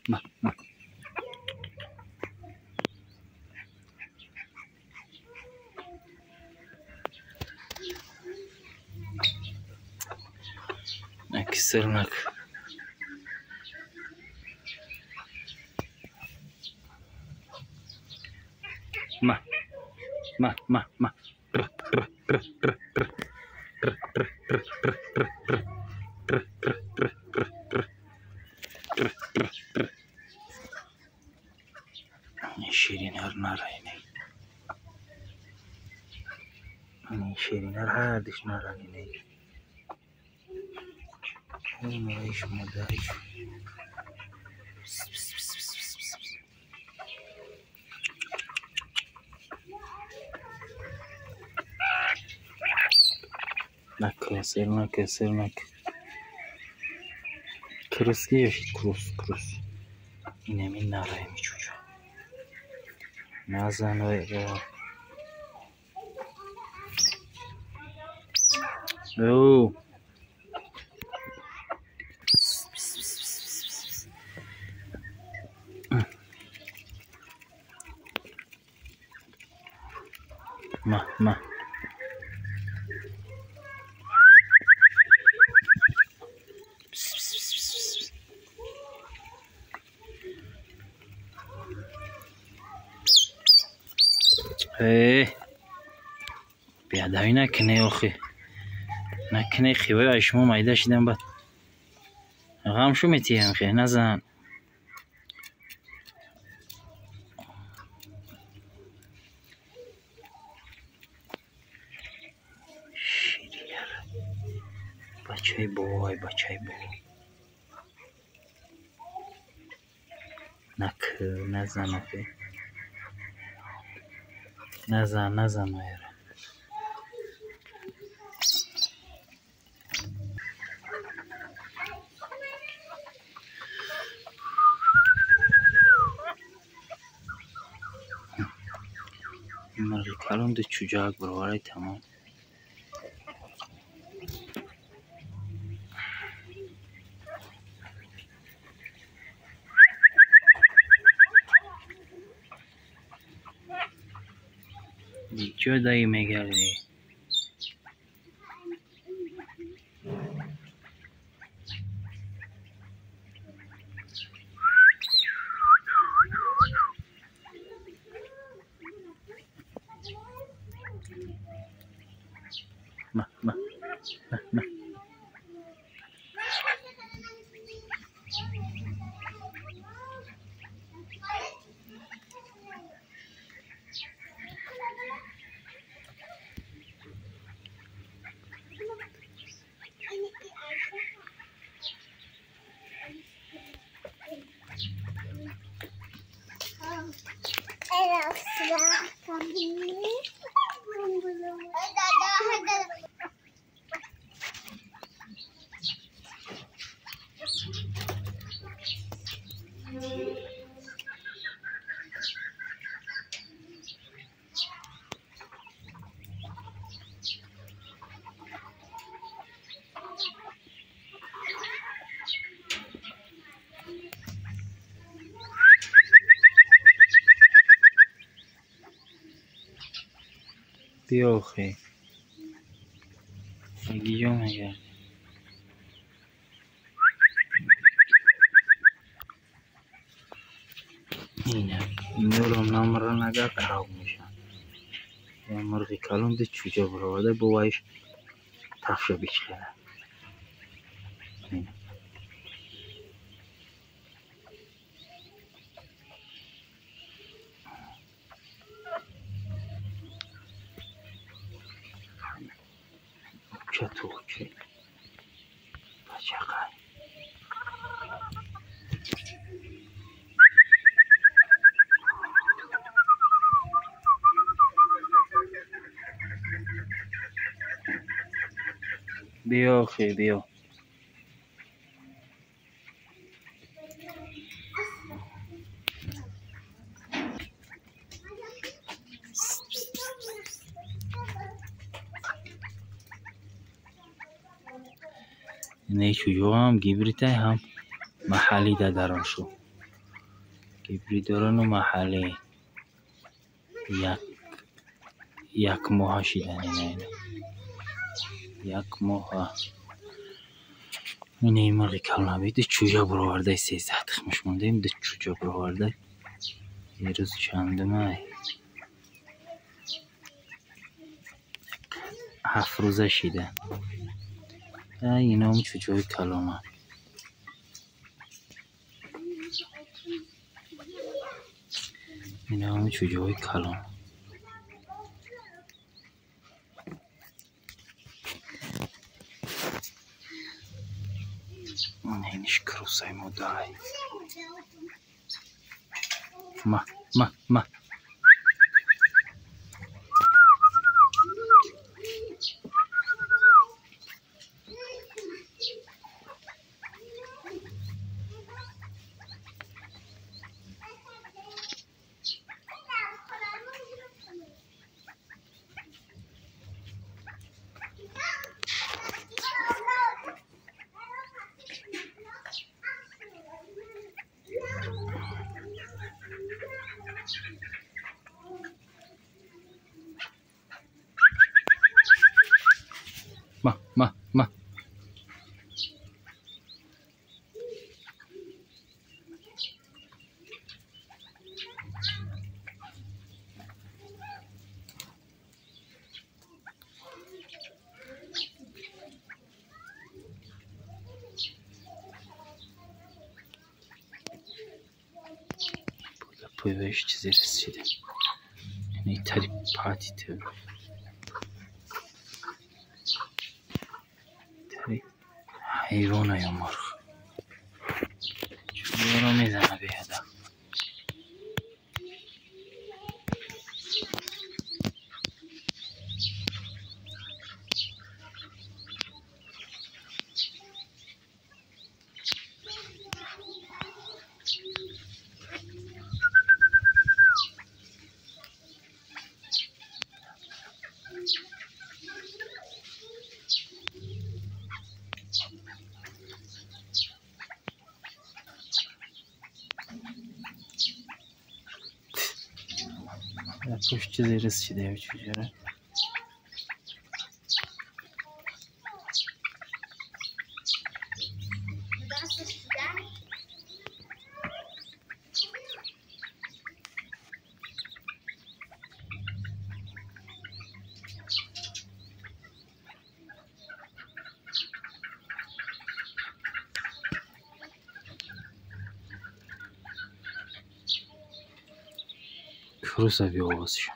ما اكسرناك ما شیرین هر نارینه شیرین هر دیش نارینه ايش مدايش نك كروس گیشید کروس اینه من نارای می چوچو نازن و او ما بیادایی نکنه آخی نکنه خیوه ایشما مایده شدن بعد غم شو میتیم خیلی نزن شیرینر بچه بوی نزن آخی نزن مایره مرغی کلام ده چوجاک برواره تمام جدایی میگردی ما بیا خیلی گیجا میگرد اینه نورم نامرا نگه خراب میشن یا مرغی کلون ده چوجا براده بوایش تفشه بیچخیره اینه چطور بچقای بیا خیلی بیا نه چوجو هم گیبریته هم محلی ده دران شو گبریداران و محله یک ماه شیدن اینا یک ماه اینه این مرغی کلنبی ده چوجا برآورده 13 تخمش مونده ایم ده چوجا برآورده یه روز چندمه 7 روزه شیدن اینا هم چوجای کلانه اینا هم چوجای کلان اینش کروسای مدای ما پوی بهش چیزی رسیده یعنی تری پاتی تری حیوانه یا مرغ چون رو میزنه به هدف پشت چیزی رسیده چجوره کروسا بیاوازشون